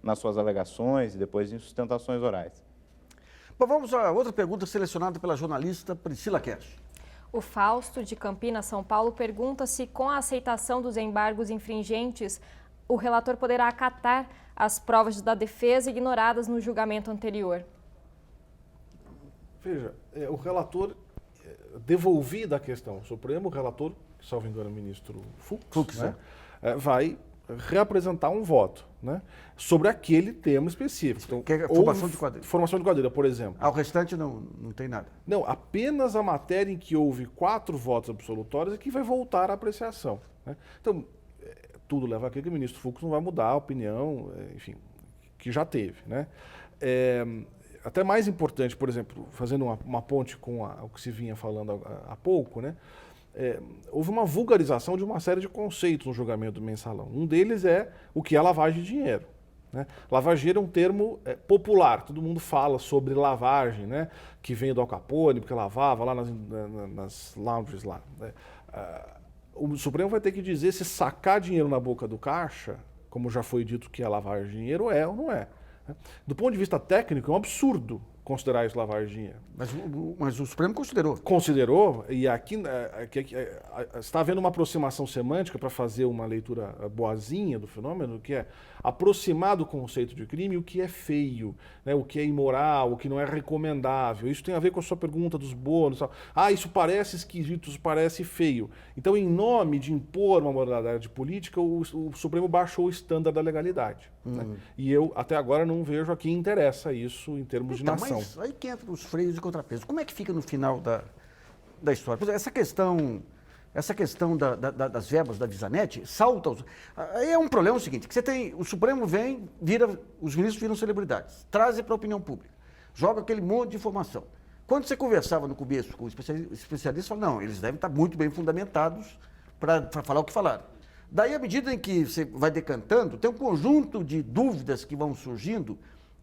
nas suas alegações e depois em sustentações orais. Bom, vamos a outra pergunta selecionada pela jornalista Priscila Kersh. O Fausto, de Campinas, São Paulo, pergunta se, com a aceitação dos embargos infringentes, o relator poderá acatar as provas da defesa ignoradas no julgamento anterior. Veja, o relator, devolvida a questão ao Supremo, o relator, salvo engano, o ministro Fux, né, vai reapresentar um voto, né, sobre aquele tema específico. Então, que é formação de quadrilha. Formação de quadrilha, por exemplo. O restante não tem nada. Não, apenas a matéria em que houve 4 votos absolutórios é que vai voltar à apreciação, né? Então, tudo leva a crer que o ministro Fux não vai mudar a opinião, enfim, que já teve, né? Até mais importante, por exemplo, fazendo uma ponte com o que se vinha falando há pouco, né? Houve uma vulgarização de uma série de conceitos no julgamento do mensalão. Um deles é o que é lavagem de dinheiro, né? Lavagem de dinheiro é um termo popular, todo mundo fala sobre lavagem, né? Que vem do Al Capone, porque lavava lá nas lounges lá, né? O Supremo vai ter que dizer se sacar dinheiro na boca do caixa, como já foi dito que é lavagem de dinheiro, é ou não é. Do ponto de vista técnico, é um absurdo considerar isso lavagem de dinheiro. Mas o Supremo considerou. Considerou, e aqui está havendo uma aproximação semântica para fazer uma leitura boazinha do fenômeno, que é aproximar do conceito de crime o que é feio, né, o que é imoral, o que não é recomendável. Isso tem a ver com a sua pergunta dos bônus. Isso parece esquisito, isso parece feio. Então, em nome de impor uma moralidade política, o Supremo baixou o estándar da legalidade. Né? E eu, até agora, não vejo a quem interessa isso em termos de nação. Mas aí que entra os freios de contrapeso. Como é que fica no final da história? Por exemplo, essa questão das verbas da Visanet salta. Aí é um problema o seguinte, que você tem, o Supremo vem, os ministros viram celebridades, trazem para a opinião pública, joga aquele monte de informação. Quando você conversava no começo com os especialistas, falavam, não, eles devem estar muito bem fundamentados para falar o que falaram. Daí, à medida em que você vai decantando, tem um conjunto de dúvidas que vão surgindo,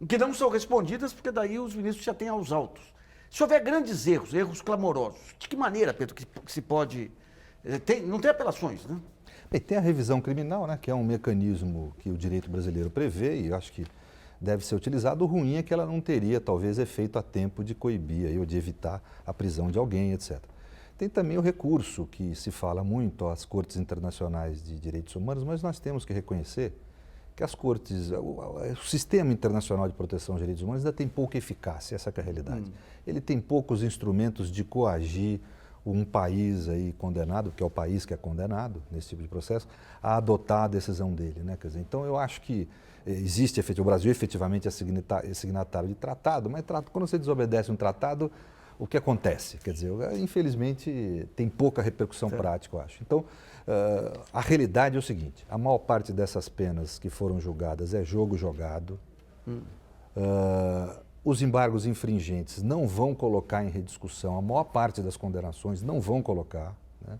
que não são respondidas, porque daí os ministros já têm aos autos. Se houver grandes erros clamorosos, de que maneira, Pedro, que se pode... não tem apelações, né? Bem, tem a revisão criminal, né, que é um mecanismo que o direito brasileiro prevê e acho que deve ser utilizado. O ruim é que ela não teria, talvez, efeito a tempo de coibir ou de evitar a prisão de alguém, etc. Tem também o recurso, que se fala muito às cortes internacionais de direitos humanos, mas nós temos que reconhecer que as cortes, o sistema internacional de proteção de direitos humanos ainda tem pouca eficácia, essa é a realidade. Ele tem poucos instrumentos de coagir um país aí condenado, que é o país que é condenado nesse tipo de processo, a adotar a decisão dele, né? Quer dizer, então eu acho que existe, o Brasil efetivamente é signatário de tratado, mas quando você desobedece um tratado, o que acontece? Quer dizer, infelizmente tem pouca repercussão prática, eu acho. Então, a realidade é o seguinte, a maior parte dessas penas que foram julgadas é jogo jogado, os embargos infringentes não vão colocar em rediscussão, a maior parte das condenações não vão colocar, né?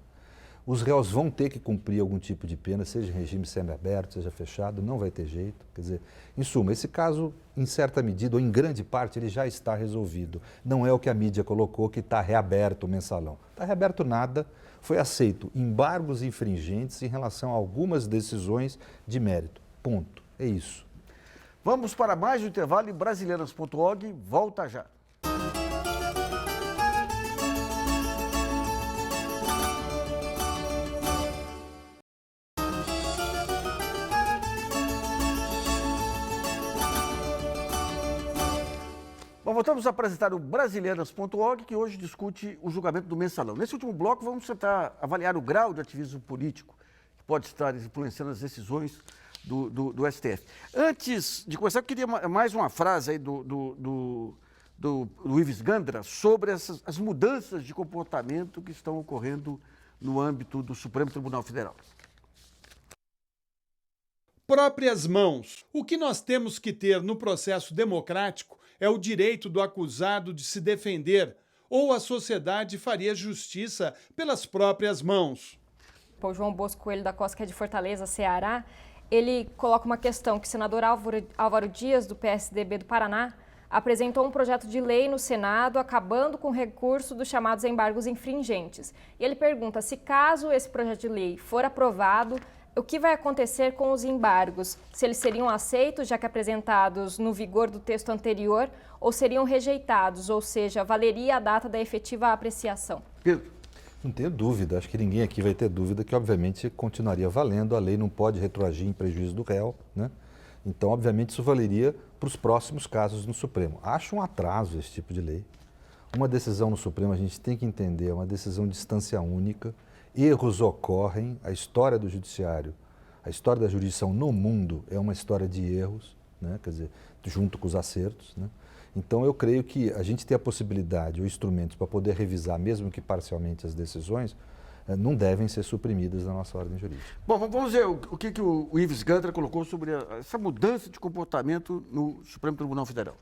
Os réus vão ter que cumprir algum tipo de pena, seja em regime semiaberto, seja fechado, não vai ter jeito. Quer dizer, em suma, esse caso, em certa medida, ou em grande parte, ele já está resolvido. Não é o que a mídia colocou, que está reaberto o mensalão. Está reaberto nada, foi aceito embargos infringentes em relação a algumas decisões de mérito. Ponto. É isso. Vamos para mais um intervalo e Brasileiras.org volta já. Bom, voltamos a apresentar o Brasileiras.org, que hoje discute o julgamento do Mensalão. Nesse último bloco, vamos tentar avaliar o grau de ativismo político que pode estar influenciando as decisões do STF. Antes de começar, eu queria mais uma frase aí do Ives Gandra sobre as mudanças de comportamento que estão ocorrendo no âmbito do Supremo Tribunal Federal. Próprias mãos. O que nós temos que ter no processo democrático é o direito do acusado de se defender, ou a sociedade faria justiça pelas próprias mãos. O João Bosco Coelho da Costa, que é de Fortaleza, Ceará, ele coloca uma questão que o senador Álvaro Dias, do PSDB do Paraná, apresentou um projeto de lei no Senado acabando com o recurso dos chamados embargos infringentes. E ele pergunta se, caso esse projeto de lei for aprovado, o que vai acontecer com os embargos? Se eles seriam aceitos, já que apresentados no vigor do texto anterior, ou seriam rejeitados, ou seja, valeria a data da efetiva apreciação? Pedro. Não tenho dúvida, acho que ninguém aqui vai ter dúvida que, obviamente, continuaria valendo, a lei não pode retroagir em prejuízo do réu, né? Então, obviamente, isso valeria para os próximos casos no Supremo. Acho um atraso esse tipo de lei. Uma decisão no Supremo, a gente tem que entender, é uma decisão de instância única. Erros ocorrem, a história do judiciário, a história da jurisdição no mundo é uma história de erros, né? Quer dizer, junto com os acertos, né? Então eu creio que a gente ter a possibilidade ou instrumentos para poder revisar, mesmo que parcialmente, as decisões, não devem ser suprimidas na nossa ordem jurídica. Bom, vamos ver o que o Ives Gandra colocou sobre essa mudança de comportamento no Supremo Tribunal Federal.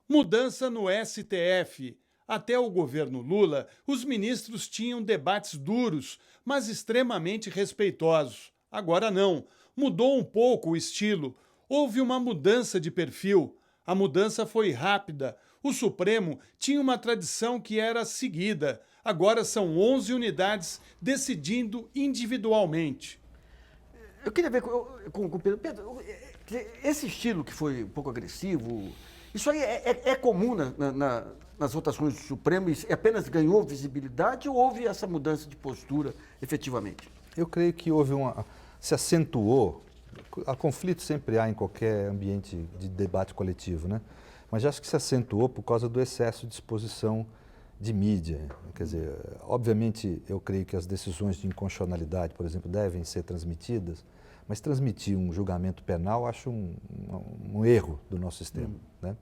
Mudança no STF. Até o governo Lula, os ministros tinham debates duros, mas extremamente respeitosos. Agora não. Mudou um pouco o estilo. Houve uma mudança de perfil. A mudança foi rápida. O Supremo tinha uma tradição que era seguida. Agora são 11 unidades decidindo individualmente. Eu queria ver com o Pedro. Pedro, esse estilo que foi um pouco agressivo, isso aí é comum nas votações do Supremo e apenas ganhou visibilidade ou houve essa mudança de postura efetivamente? Eu creio que se acentuou, conflito sempre há em qualquer ambiente de debate coletivo, né? Mas acho que se acentuou por causa do excesso de exposição de mídia. Quer dizer, obviamente eu creio que as decisões de inconstitucionalidade, por exemplo, devem ser transmitidas, mas transmitir um julgamento penal acho um erro do nosso sistema, né?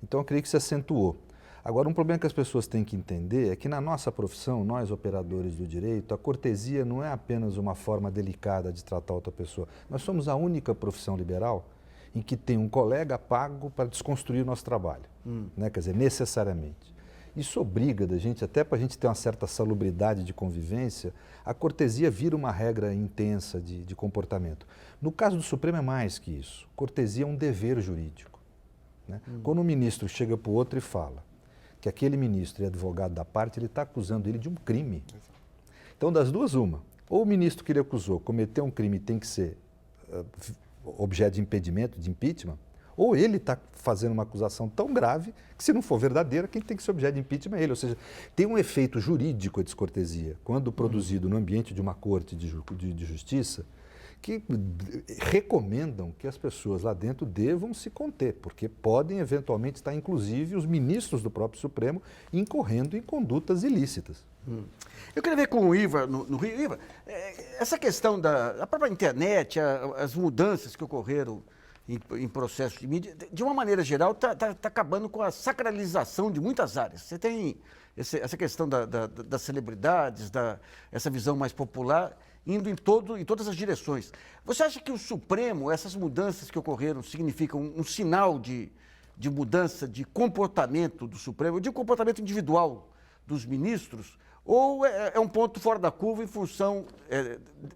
Então eu creio que se acentuou. Agora, um problema que as pessoas têm que entender é que na nossa profissão, nós operadores do direito, a cortesia não é apenas uma forma delicada de tratar outra pessoa. Nós somos a única profissão liberal em que tem um colega pago para desconstruir o nosso trabalho, né? Quer dizer, necessariamente. Isso obriga da gente, até para a gente ter uma certa salubridade de convivência, a cortesia vira uma regra intensa de comportamento. No caso do Supremo é mais que isso. Cortesia é um dever jurídico, né? Quando um ministro chega para o outro e fala que aquele ministro é advogado da parte, ele está acusando ele de um crime. Então, das duas, uma. Ou o ministro que ele acusou cometeu um crime e tem que ser objeto de impedimento, de impeachment, ou ele está fazendo uma acusação tão grave que, se não for verdadeira, quem tem que ser objeto de impeachment é ele. Ou seja, tem um efeito jurídico a descortesia, quando produzido no ambiente de uma corte de justiça, que recomendam que as pessoas lá dentro devam se conter, porque podem eventualmente estar, inclusive, os ministros do próprio Supremo incorrendo em condutas ilícitas. Eu queria ver com o Iva, no Rio. Iva, essa questão da própria internet, as mudanças que ocorreram em processo de mídia, de uma maneira geral, está acabando com a sacralização de muitas áreas. Você tem essa questão das celebridades, essa visão mais popular, indo em todas as direções. Você acha que o Supremo, essas mudanças que ocorreram, significam um sinal de mudança de comportamento do Supremo, de um comportamento individual dos ministros, ou é um ponto fora da curva em função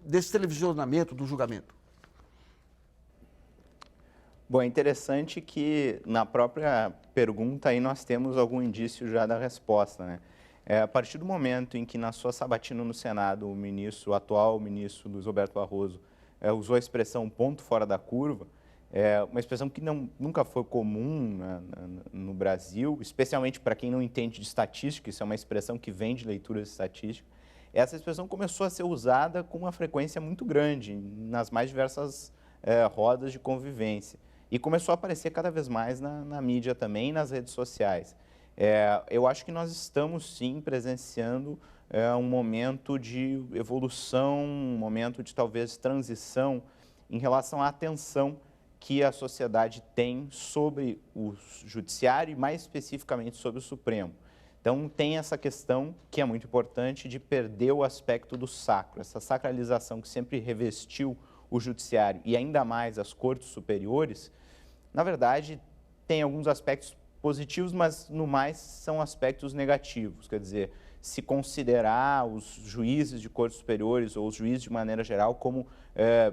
desse televisionamento do julgamento? Bom, é interessante que na própria pergunta aí nós temos algum indício já da resposta, né? A partir do momento em que na sua sabatina no Senado o atual ministro Luiz Roberto Barroso usou a expressão ponto fora da curva, É uma expressão que nunca foi comum no Brasil, especialmente para quem não entende de estatística, isso é uma expressão que vem de leitura de estatística. Essa expressão começou a ser usada com uma frequência muito grande nas mais diversas rodas de convivência e começou a aparecer cada vez mais na mídia também e nas redes sociais. Eu acho que nós estamos, sim, presenciando um momento de evolução, um momento de, talvez, transição em relação à atenção que a sociedade tem sobre o judiciário e, mais especificamente, sobre o Supremo. Então, tem essa questão, que é muito importante, de perder o aspecto do sacro, essa sacralização que sempre revestiu o judiciário e ainda mais as cortes superiores. Na verdade, tem alguns aspectos positivos, mas, no mais, são aspectos negativos. Quer dizer, se considerar os juízes de cortes superiores ou os juízes de maneira geral como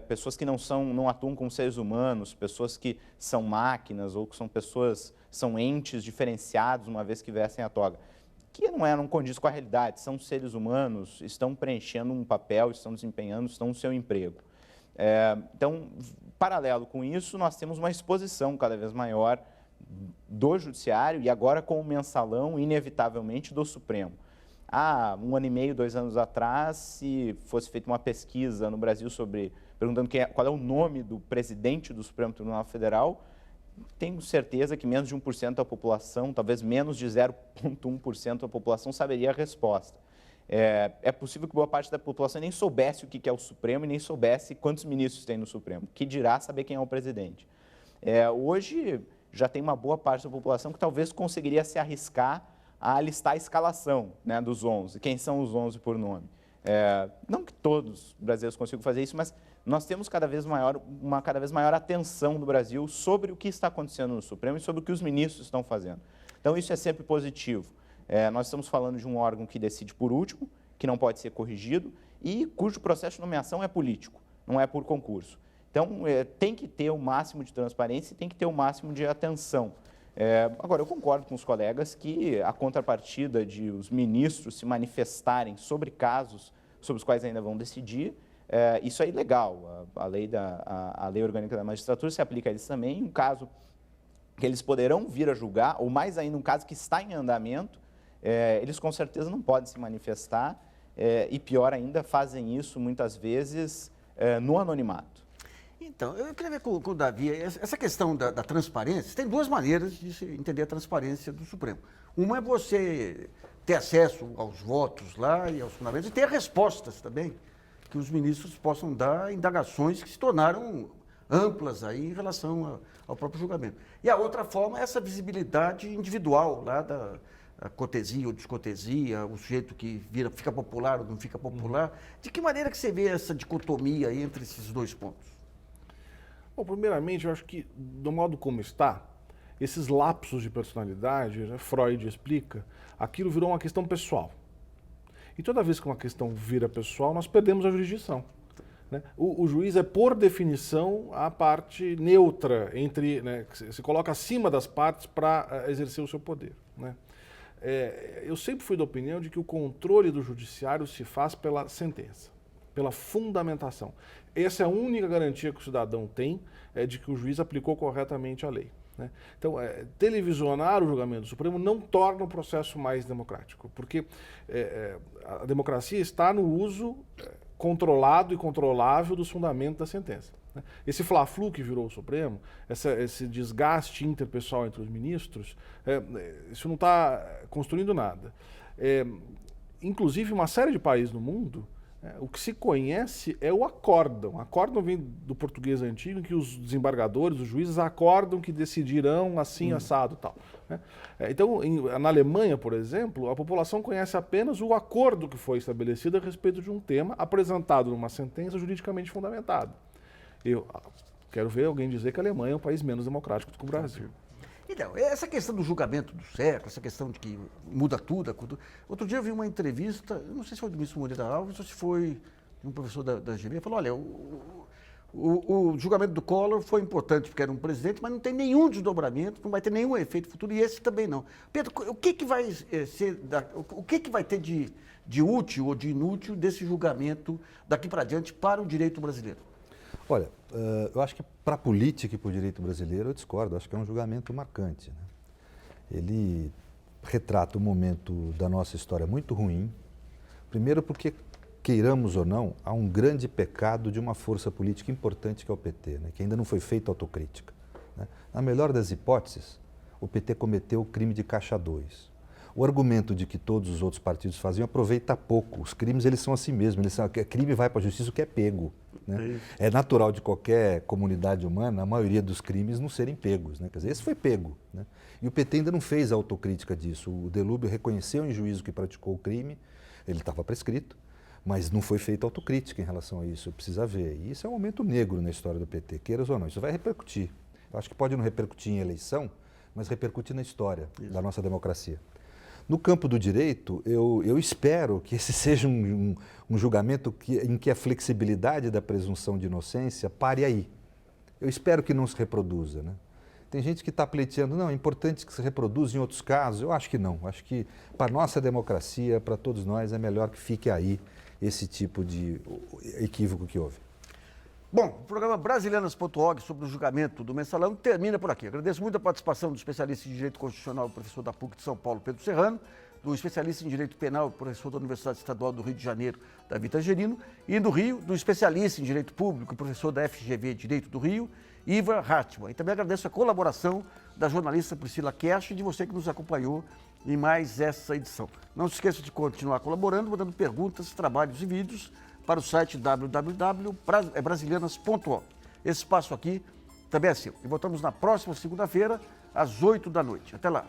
pessoas que não atuam como seres humanos, pessoas que são máquinas ou que são entes diferenciados uma vez que vestem a toga, que não condiz com a realidade, são seres humanos, estão preenchendo um papel, estão desempenhando, estão no seu emprego. Então, paralelo com isso, nós temos uma exposição cada vez maior do judiciário e agora com o mensalão, inevitavelmente, do Supremo. Há 1 ano e meio, 2 anos atrás, se fosse feita uma pesquisa no Brasil perguntando qual é o nome do presidente do Supremo Tribunal Federal, tenho certeza que menos de 1% da população, talvez menos de 0,1% da população saberia a resposta. É possível que boa parte da população nem soubesse o que é o Supremo e nem soubesse quantos ministros tem no Supremo, que dirá saber quem é o presidente. Hoje já tem uma boa parte da população que talvez conseguiria se arriscar a listar a escalação, né, dos 11, quem são os 11 por nome. Não que todos os brasileiros consigam fazer isso, mas nós temos uma cada vez maior atenção do Brasil sobre o que está acontecendo no Supremo e sobre o que os ministros estão fazendo. Então, isso é sempre positivo. Nós estamos falando de um órgão que decide por último, que não pode ser corrigido e cujo processo de nomeação é político, não é por concurso. Então, tem que ter o máximo de transparência e tem que ter o máximo de atenção. Agora, eu concordo com os colegas que a contrapartida de os ministros se manifestarem sobre casos sobre os quais ainda vão decidir, isso é ilegal. A lei orgânica da magistratura se aplica a eles também. Um caso que eles poderão vir a julgar, ou mais ainda, um caso que está em andamento, eles com certeza não podem se manifestar e, pior ainda, fazem isso muitas vezes no anonimato. Então, eu queria ver com o Davi, essa questão da transparência, tem duas maneiras de se entender a transparência do Supremo. Uma é você ter acesso aos votos lá e aos fundamentos e ter respostas também, que os ministros possam dar a indagações que se tornaram amplas aí em relação ao próprio julgamento. E a outra forma é essa visibilidade individual lá da cortesia ou descortesia, o sujeito que fica popular ou não fica popular. De que maneira que você vê essa dicotomia aí entre esses dois pontos? Bom, primeiramente, eu acho que, do modo como está, esses lapsos de personalidade, né, Freud explica, aquilo virou uma questão pessoal. E toda vez que uma questão vira pessoal, nós perdemos a jurisdição. Né? O juiz é, por definição, a parte neutra, né, que se coloca acima das partes para exercer o seu poder. Né? Eu sempre fui da opinião de que o controle do judiciário se faz pela sentença, pela fundamentação. Essa é a única garantia que o cidadão tem de que o juiz aplicou corretamente a lei. Né? Então, televisionar o julgamento do Supremo não torna o processo mais democrático, porque a democracia está no uso controlado e controlável dos fundamentos da sentença. Né? Esse fla-flu que virou o Supremo, esse desgaste interpessoal entre os ministros, isso não está construindo nada. Inclusive, uma série de países no mundo, o que se conhece é o acórdão. Acórdão vem do português antigo, em que os desembargadores, os juízes acordam que decidirão assim, assado e tal. Né? Então, na Alemanha, por exemplo, a população conhece apenas o acordo que foi estabelecido a respeito de um tema apresentado numa sentença juridicamente fundamentada. Eu quero ver alguém dizer que a Alemanha é um país menos democrático do que o Brasil. Então, essa questão do julgamento do século, essa questão de que muda tudo. Outro dia eu vi uma entrevista, não sei se foi do ministro Moreira Alves ou se foi de um professor da GV, ele falou, olha, o julgamento do Collor foi importante porque era um presidente, mas não tem nenhum desdobramento, não vai ter nenhum efeito futuro, e esse também não. Pedro, o que vai ser, o que vai ter de útil ou de inútil desse julgamento daqui para diante para o direito brasileiro? Olha, eu acho que para a política e para o direito brasileiro eu discordo, acho que é um julgamento marcante, né? Ele retrata um momento da nossa história muito ruim, primeiro porque, queiramos ou não, há um grande pecado de uma força política importante que é o PT, né? Que ainda não foi feita autocrítica, né? Na melhor das hipóteses, o PT cometeu o crime de caixa 2. O argumento de que todos os outros partidos faziam aproveita pouco. Os crimes, eles são assim mesmo. Crime vai para a justiça o que é pego, né? É natural de qualquer comunidade humana a maioria dos crimes não serem pegos, né? Quer dizer, esse foi pego, né? E o PT ainda não fez a autocrítica disso. O Delúbio reconheceu em juízo que praticou o crime, ele estava prescrito, mas não foi feita autocrítica em relação a isso. Precisa ver. E isso é um momento negro na história do PT, queiras ou não. Isso vai repercutir. Eu acho que pode não repercutir em eleição, mas repercute na história da nossa democracia. No campo do direito, eu espero que esse seja um julgamento em que a flexibilidade da presunção de inocência pare aí. Eu espero que não se reproduza, né? Tem gente que está pleiteando, não, é importante que se reproduza em outros casos. Eu acho que não. Acho que para a nossa democracia, para todos nós, é melhor que fique aí esse tipo de equívoco que houve. Bom, o programa Brasilianas.org sobre o julgamento do Mensalão termina por aqui. Agradeço muito a participação do especialista em Direito Constitucional e professor da PUC de São Paulo, Pedro Serrano, do especialista em Direito Penal e professor da Universidade Estadual do Rio de Janeiro, Davi Tangerino, e do Rio, do especialista em Direito Público e professor da FGV Direito do Rio, Ivan Hartmann. E também agradeço a colaboração da jornalista Priscila Kersh e de você que nos acompanhou em mais essa edição. Não se esqueça de continuar colaborando, mandando perguntas, trabalhos e vídeos para o site www.brasilianas.org. Esse espaço aqui também é seu. E voltamos na próxima segunda-feira, às 8 da noite. Até lá.